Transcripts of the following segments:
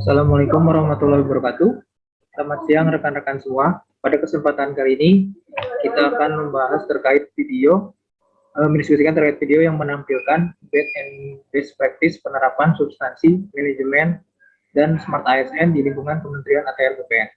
Assalamualaikum warahmatullahi wabarakatuh. Selamat siang rekan-rekan semua. Pada kesempatan kali ini kita akan membahas terkait video, mendiskusikan terkait video yang menampilkan best practice penerapan substansi manajemen dan smart ASN di lingkungan Kementerian ATR BPN.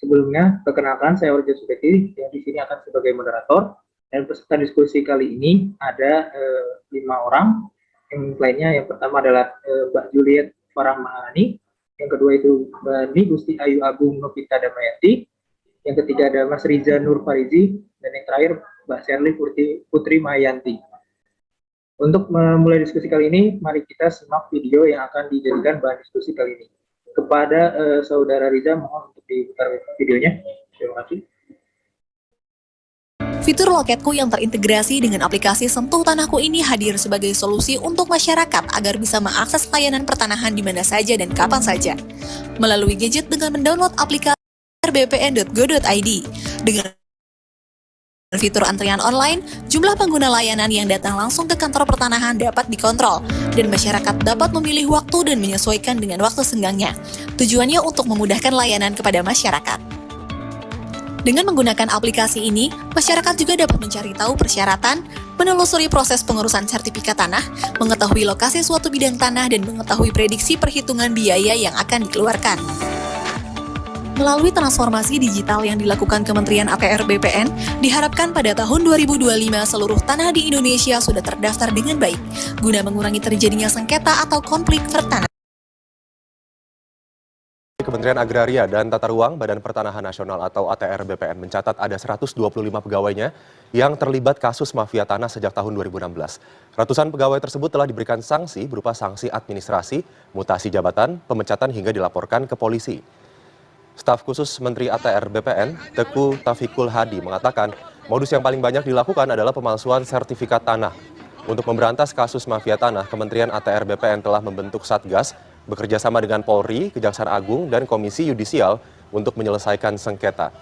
Sebelumnya, perkenalkan saya Orjo Subeki yang di sini akan sebagai moderator, dan peserta diskusi kali ini ada 5 orang. Yang lainnya, yang pertama adalah Mbak Juliet Farah Mahani, yang kedua itu Mbak Gusti Ayu Agung Novita Damayanti, yang ketiga ada Mas Riza Nur Farizi, dan yang terakhir Mbak Sherly Putri Mayanti. Untuk memulai diskusi kali ini, mari kita simak video yang akan dijadikan bahan diskusi kali ini. Kepada Saudara Riza, mohon untuk diputar videonya. Terima kasih. Fitur Loketku yang terintegrasi dengan aplikasi Sentuh Tanahku ini hadir sebagai solusi untuk masyarakat agar bisa mengakses layanan pertanahan di mana saja dan kapan saja. Melalui gadget dengan mendownload aplikasi rbpn.go.id. Dengan fitur antrian online, jumlah pengguna layanan yang datang langsung ke kantor pertanahan dapat dikontrol, dan masyarakat dapat memilih waktu dan menyesuaikan dengan waktu senggangnya. Tujuannya untuk memudahkan layanan kepada masyarakat. Dengan menggunakan aplikasi ini, masyarakat juga dapat mencari tahu persyaratan, menelusuri proses pengurusan sertifikat tanah, mengetahui lokasi suatu bidang tanah, dan mengetahui prediksi perhitungan biaya yang akan dikeluarkan. Melalui transformasi digital yang dilakukan Kementerian ATR BPN, diharapkan pada tahun 2025 seluruh tanah di Indonesia sudah terdaftar dengan baik, guna mengurangi terjadinya sengketa atau konflik pertanahan. Kementerian Agraria dan Tata Ruang Badan Pertanahan Nasional atau ATR BPN mencatat ada 125 pegawainya yang terlibat kasus mafia tanah sejak tahun 2016. Ratusan pegawai tersebut telah diberikan sanksi berupa sanksi administrasi, mutasi jabatan, pemecatan hingga dilaporkan ke polisi. Staf khusus Menteri ATR BPN, Teku Taufikul Hadi, mengatakan modus yang paling banyak dilakukan adalah pemalsuan sertifikat tanah. Untuk memberantas kasus mafia tanah, Kementerian ATR BPN telah membentuk Satgas bekerja sama dengan Polri, Kejaksaan Agung, dan Komisi Yudisial untuk menyelesaikan sengketa.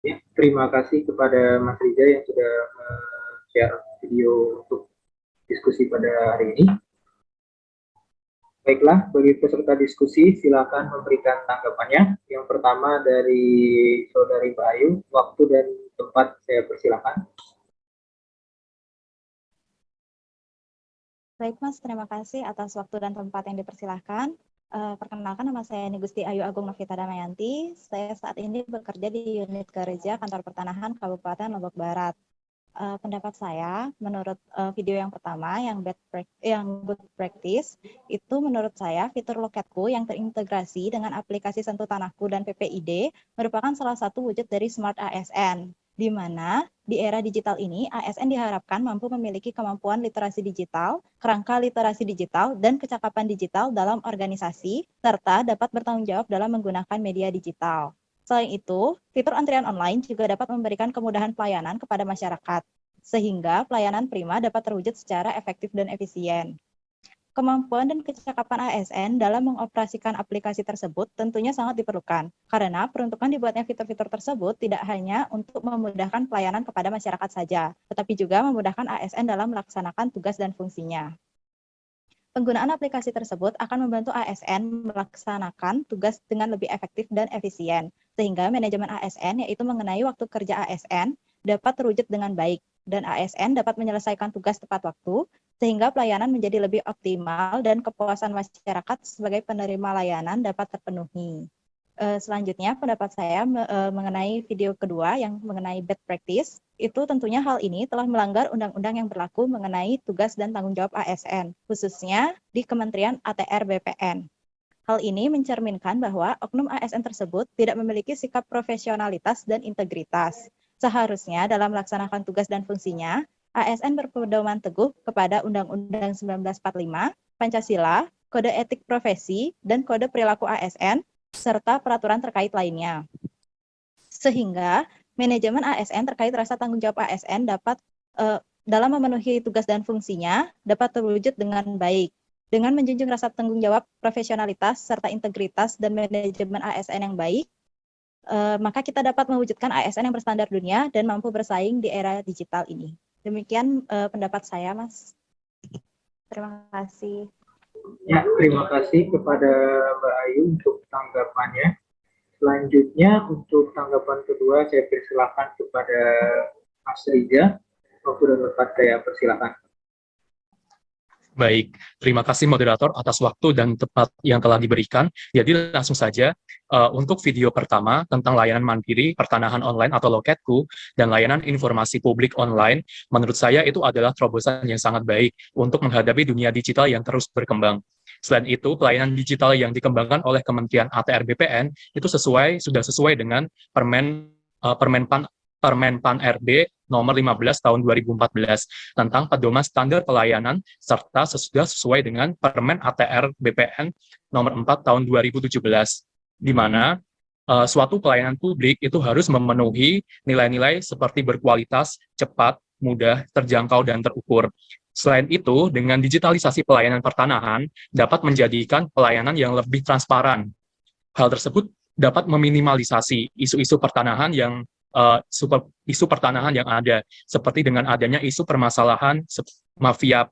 Ya, terima kasih kepada Mas Riza yang sudah share video untuk diskusi pada hari ini. Baiklah, bagi peserta diskusi, silakan memberikan tanggapannya. Yang pertama dari Saudari Mbak Ayu, waktu dan tempat saya persilakan. Baik Mas, terima kasih atas waktu dan tempat yang dipersilahkan. Perkenalkan, nama saya Gusti Ayu Agung Novita Damayanti. Saya saat ini bekerja di unit kerja Kantor Pertanahan Kabupaten Lombok Barat. Pendapat saya, menurut video yang pertama, yang good practice, itu menurut saya fitur Loketku yang terintegrasi dengan aplikasi Sentuh Tanahku dan PPID merupakan salah satu wujud dari Smart ASN, di mana di era digital ini ASN diharapkan mampu memiliki kemampuan literasi digital, kerangka literasi digital, dan kecakapan digital dalam organisasi, serta dapat bertanggung jawab dalam menggunakan media digital. Selain itu, fitur antrian online juga dapat memberikan kemudahan pelayanan kepada masyarakat, sehingga pelayanan prima dapat terwujud secara efektif dan efisien. Kemampuan dan kecakapan ASN dalam mengoperasikan aplikasi tersebut tentunya sangat diperlukan, karena peruntukan dibuatnya fitur-fitur tersebut tidak hanya untuk memudahkan pelayanan kepada masyarakat saja, tetapi juga memudahkan ASN dalam melaksanakan tugas dan fungsinya. Penggunaan aplikasi tersebut akan membantu ASN melaksanakan tugas dengan lebih efektif dan efisien, sehingga manajemen ASN, yaitu mengenai waktu kerja ASN, dapat terwujud dengan baik, dan ASN dapat menyelesaikan tugas tepat waktu, sehingga pelayanan menjadi lebih optimal dan kepuasan masyarakat sebagai penerima layanan dapat terpenuhi. Selanjutnya, pendapat saya mengenai video kedua yang mengenai bad practice, itu tentunya hal ini telah melanggar undang-undang yang berlaku mengenai tugas dan tanggung jawab ASN, khususnya di Kementerian ATR BPN. Hal ini mencerminkan bahwa oknum ASN tersebut tidak memiliki sikap profesionalitas dan integritas. Seharusnya dalam melaksanakan tugas dan fungsinya, ASN berpedoman teguh kepada Undang-Undang 1945, Pancasila, Kode Etik Profesi, dan Kode Perilaku ASN, serta peraturan terkait lainnya. Sehingga manajemen ASN terkait rasa tanggung jawab ASN dapat dalam memenuhi tugas dan fungsinya dapat terwujud dengan baik. Dengan menjunjung rasa tanggung jawab, profesionalitas, serta integritas dan manajemen ASN yang baik, maka kita dapat mewujudkan ASN yang berstandar dunia dan mampu bersaing di era digital ini. Demikian pendapat saya, Mas. Terima kasih. Ya, terima kasih kepada Mbak Ayu untuk tanggapannya. Selanjutnya untuk tanggapan kedua saya persilakan kepada Mas Riza. Waktu dan tempat saya persilakan. Baik, terima kasih moderator atas waktu dan tempat yang telah diberikan. Jadi langsung saja, untuk video pertama tentang layanan mandiri pertanahan online atau Loketku dan layanan informasi publik online, menurut saya itu adalah terobosan yang sangat baik untuk menghadapi dunia digital yang terus berkembang. Selain itu, pelayanan digital yang dikembangkan oleh Kementerian ATR BPN itu sudah sesuai dengan Permenpan RB nomor 15 tahun 2014 tentang pedoman standar pelayanan serta sesuai dengan Permen ATR BPN nomor 4 tahun 2017 di mana suatu pelayanan publik itu harus memenuhi nilai-nilai seperti berkualitas, cepat, mudah, terjangkau, dan terukur. Selain itu, dengan digitalisasi pelayanan pertanahan dapat menjadikan pelayanan yang lebih transparan. Hal tersebut dapat meminimalisasi isu-isu pertanahan yang ada, seperti dengan adanya isu permasalahan mafia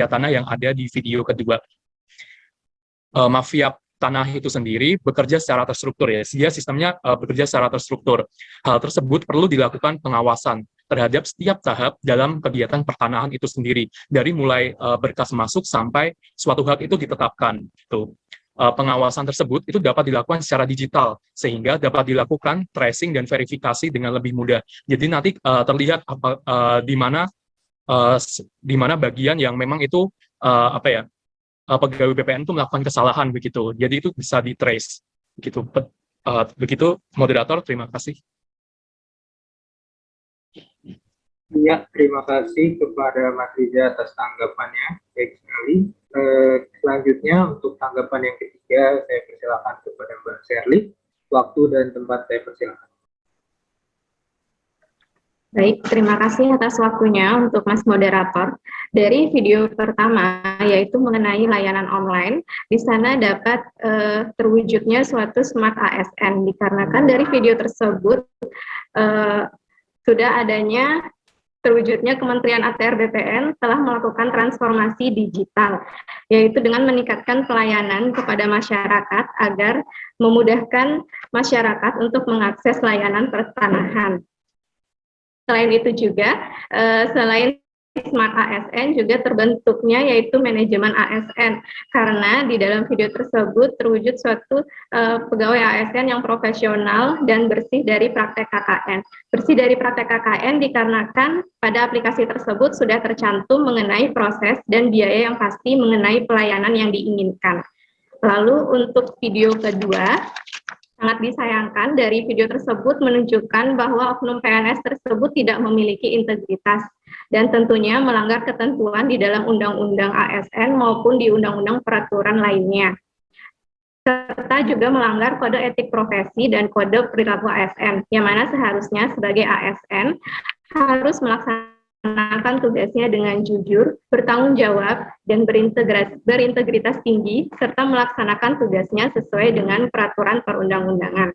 tanah yang ada di video kedua. Mafia tanah itu sendiri bekerja secara terstruktur, ya. Dia sistemnya bekerja secara terstruktur. Hal tersebut perlu dilakukan pengawasan terhadap setiap tahap dalam kegiatan pertanahan itu sendiri, dari mulai berkas masuk sampai suatu hak itu ditetapkan. Gitu. Pengawasan tersebut itu dapat dilakukan secara digital sehingga dapat dilakukan tracing dan verifikasi dengan lebih mudah. Jadi nanti terlihat di mana bagian yang memang itu pegawai BPN itu melakukan kesalahan begitu. Jadi itu bisa di-trace begitu. Begitu moderator, terima kasih. Ya, terima kasih kepada Mas Riza atas tanggapannya. Baik sekali. Selanjutnya untuk tanggapan yang ketiga saya persilakan kepada Mbak Sherly. Waktu dan tempat saya persilakan. Baik, terima kasih atas waktunya untuk Mas Moderator. Dari video pertama, yaitu mengenai layanan online, di sana dapat terwujudnya suatu smart ASN, dikarenakan dari video tersebut sudah adanya terwujudnya Kementerian ATR BPN telah melakukan transformasi digital, yaitu dengan meningkatkan pelayanan kepada masyarakat agar memudahkan masyarakat untuk mengakses layanan pertanahan. Selain itu juga, selain Smart ASN juga terbentuknya yaitu manajemen ASN, karena di dalam video tersebut terwujud suatu pegawai ASN yang profesional dan bersih dari praktek KKN. Bersih dari praktek KKN dikarenakan pada aplikasi tersebut sudah tercantum mengenai proses dan biaya yang pasti mengenai pelayanan yang diinginkan. Lalu untuk video kedua, sangat disayangkan dari video tersebut menunjukkan bahwa oknum PNS tersebut tidak memiliki integritas dan tentunya melanggar ketentuan di dalam Undang-Undang ASN maupun di Undang-Undang peraturan lainnya. Serta juga melanggar kode etik profesi dan kode perilaku ASN, yang mana seharusnya sebagai ASN harus melaksanakan tugasnya dengan jujur, bertanggung jawab, dan berintegritas tinggi, serta melaksanakan tugasnya sesuai dengan peraturan perundang-undangan.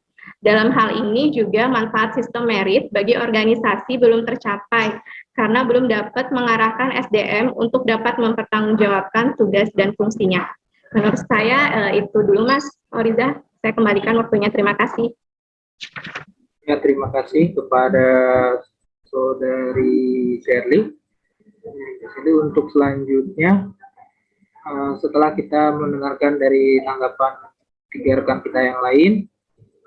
Dalam hal ini juga manfaat sistem merit bagi organisasi belum tercapai, karena belum dapat mengarahkan SDM untuk dapat mempertanggungjawabkan tugas dan fungsinya. Menurut saya itu dulu Mas Oriza, saya kembalikan waktunya, terima kasih. Ya, terima kasih kepada Saudari Sherly. Jadi untuk selanjutnya, setelah kita mendengarkan dari tanggapan tiga rekan kita yang lain,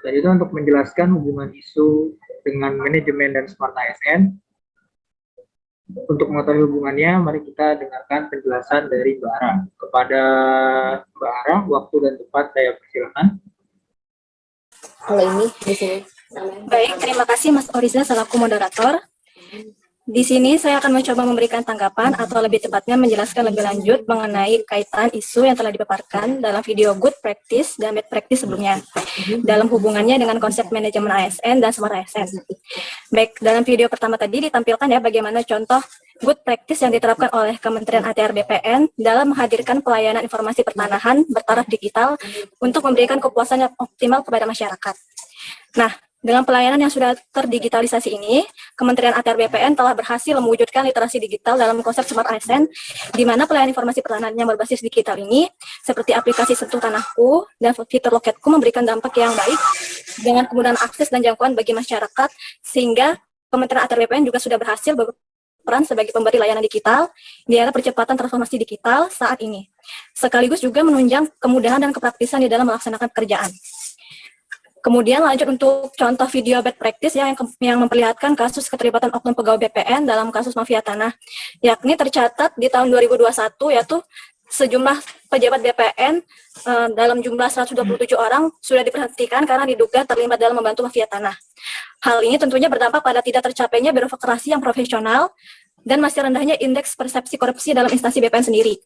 selanjutnya untuk menjelaskan hubungan isu dengan manajemen dan Smart ASN. Untuk mengetahui hubungannya, mari kita dengarkan penjelasan dari Mbak Ara. Kepada Mbak Ara, waktu dan tempat saya persilakan. Kalau ini di sini. Baik, terima kasih Mas Oriza selaku moderator. Di sini saya akan mencoba memberikan tanggapan atau lebih tepatnya menjelaskan lebih lanjut mengenai kaitan isu yang telah dipaparkan dalam video Good Practice dan Bad Practice sebelumnya dalam hubungannya dengan konsep manajemen ASN dan Smart ASN. Baik, dalam video pertama tadi ditampilkan ya bagaimana contoh Good Practice yang diterapkan oleh Kementerian ATR BPN dalam menghadirkan pelayanan informasi pertanahan bertaraf digital untuk memberikan kepuasan yang optimal kepada masyarakat. Nah, Dengan pelayanan yang sudah terdigitalisasi ini, Kementerian ATR BPN telah berhasil mewujudkan literasi digital dalam konsep Smart ASN, di mana pelayanan informasi pertanahan yang berbasis digital ini, seperti aplikasi Sentuh Tanahku dan fitur Loketku memberikan dampak yang baik dengan kemudahan akses dan jangkauan bagi masyarakat, sehingga Kementerian ATR BPN juga sudah berhasil berperan sebagai pemberi layanan digital di era percepatan transformasi digital saat ini, sekaligus juga menunjang kemudahan dan kepraktisan di dalam melaksanakan pekerjaan. Kemudian lanjut untuk contoh video bad practice yang memperlihatkan kasus keterlibatan oknum pegawai BPN dalam kasus mafia tanah, yakni tercatat di tahun 2021 yaitu sejumlah pejabat BPN dalam jumlah 127 orang sudah diberhentikan karena diduga terlibat dalam membantu mafia tanah. Hal ini tentunya berdampak pada tidak tercapainya birokrasi yang profesional dan masih rendahnya indeks persepsi korupsi dalam instansi BPN sendiri.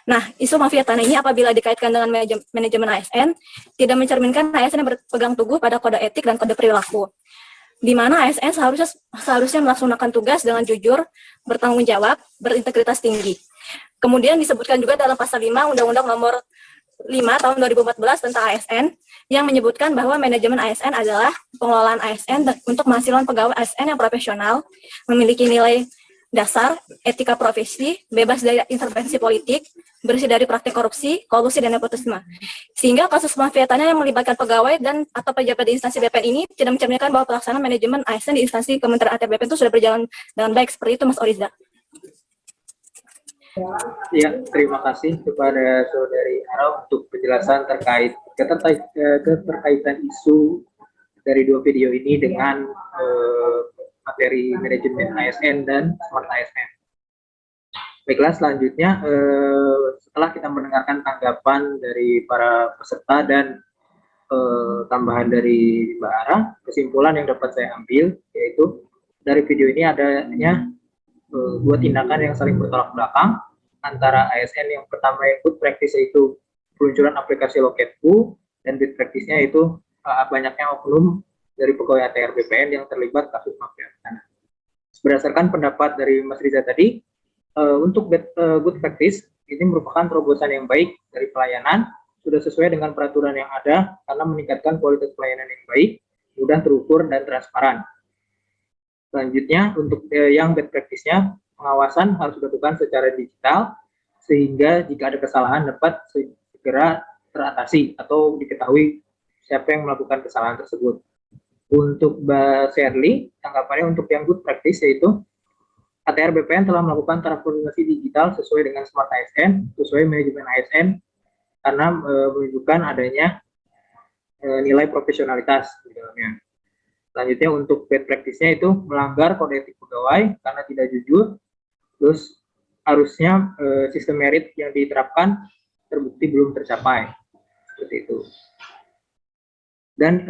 Nah, isu mafia tanah ini apabila dikaitkan dengan manajemen ASN, tidak mencerminkan ASN yang berpegang teguh pada kode etik dan kode perilaku, di mana ASN seharusnya melaksanakan tugas dengan jujur, bertanggung jawab, berintegritas tinggi. Kemudian disebutkan juga dalam pasal 5 Undang-Undang Nomor 5 Tahun 2014 tentang ASN, yang menyebutkan bahwa manajemen ASN adalah pengelolaan ASN untuk menghasilkan pegawai ASN yang profesional, memiliki nilai dasar, etika profesi, bebas dari intervensi politik, bersih dari praktik korupsi, kolusi, dan nepotisme. Sehingga kasus mafia tanah yang melibatkan pegawai dan atau pejabat di instansi BPN ini tidak mencerminkan bahwa pelaksanaan manajemen ASN di instansi Kementerian ATR BPN itu sudah berjalan dengan baik. Seperti itu, Mas Oriza. Ya, terima kasih kepada Saudari Ara untuk penjelasan terkait keterkaitan isu dari dua video ini dengan materi manajemen ASN dan Smart ASN. Baiklah, selanjutnya setelah kita mendengarkan tanggapan dari para peserta dan tambahan dari Mbak Ara, kesimpulan yang dapat saya ambil yaitu dari video ini adanya dua tindakan yang saling bertolak belakang antara ASN. Yang pertama yang good practice yaitu peluncuran aplikasi Loketku, dan bad practice-nya itu banyaknya oknum dari pegawai ATR BPN yang terlibat kasus mafia tanah. Berdasarkan pendapat dari Mas Riza tadi, untuk good practice ini merupakan terobosan yang baik dari pelayanan, sudah sesuai dengan peraturan yang ada karena meningkatkan kualitas pelayanan yang baik, mudah terukur dan transparan. Selanjutnya untuk yang bad practice-nya, pengawasan harus dilakukan secara digital sehingga jika ada kesalahan dapat segera teratasi atau diketahui siapa yang melakukan kesalahan tersebut. Untuk Mbak Sherly, tanggapannya untuk yang good practice yaitu ATR BPN telah melakukan transformasi digital sesuai dengan Smart ASN, sesuai manajemen ASN, karena menunjukkan adanya nilai profesionalitas di dalamnya. Selanjutnya untuk bad practice-nya itu melanggar kode etik pegawai karena tidak jujur, terus harusnya sistem merit yang diterapkan terbukti belum tercapai, seperti itu. Dan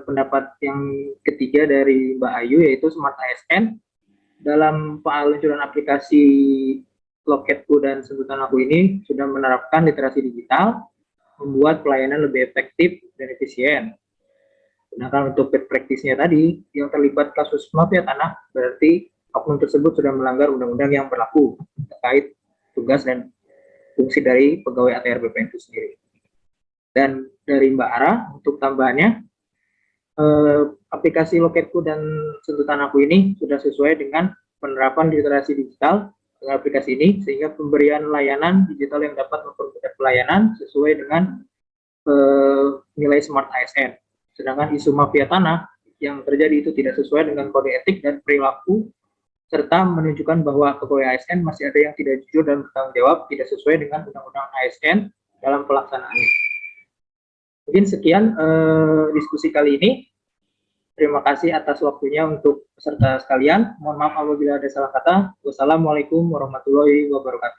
pendapat yang ketiga dari Mbak Ayu yaitu Smart ASN, dalam peluncuran aplikasi Loketku dan Sebutan Aku ini sudah menerapkan literasi digital, membuat pelayanan lebih efektif dan efisien. Sedangkan untuk bad practice-nya tadi, yang terlibat kasus mafia tanah, berarti oknum tersebut sudah melanggar undang-undang yang berlaku terkait tugas dan fungsi dari pegawai ATR BPN itu sendiri. Dan dari Mbak Ara, untuk tambahannya, aplikasi Loketku dan Sentuhan Aku ini sudah sesuai dengan penerapan literasi digital dengan aplikasi ini, sehingga pemberian layanan digital yang dapat mempermudah pelayanan sesuai dengan nilai Smart ASN. Sedangkan isu mafia tanah yang terjadi itu tidak sesuai dengan kode etik dan perilaku, serta menunjukkan bahwa pegawai ASN masih ada yang tidak jujur dan bertanggung jawab, tidak sesuai dengan undang-undang ASN dalam pelaksanaannya. Mungkin sekian diskusi kali ini. Terima kasih atas waktunya untuk peserta sekalian. Mohon maaf apabila ada salah kata. Wassalamualaikum warahmatullahi wabarakatuh.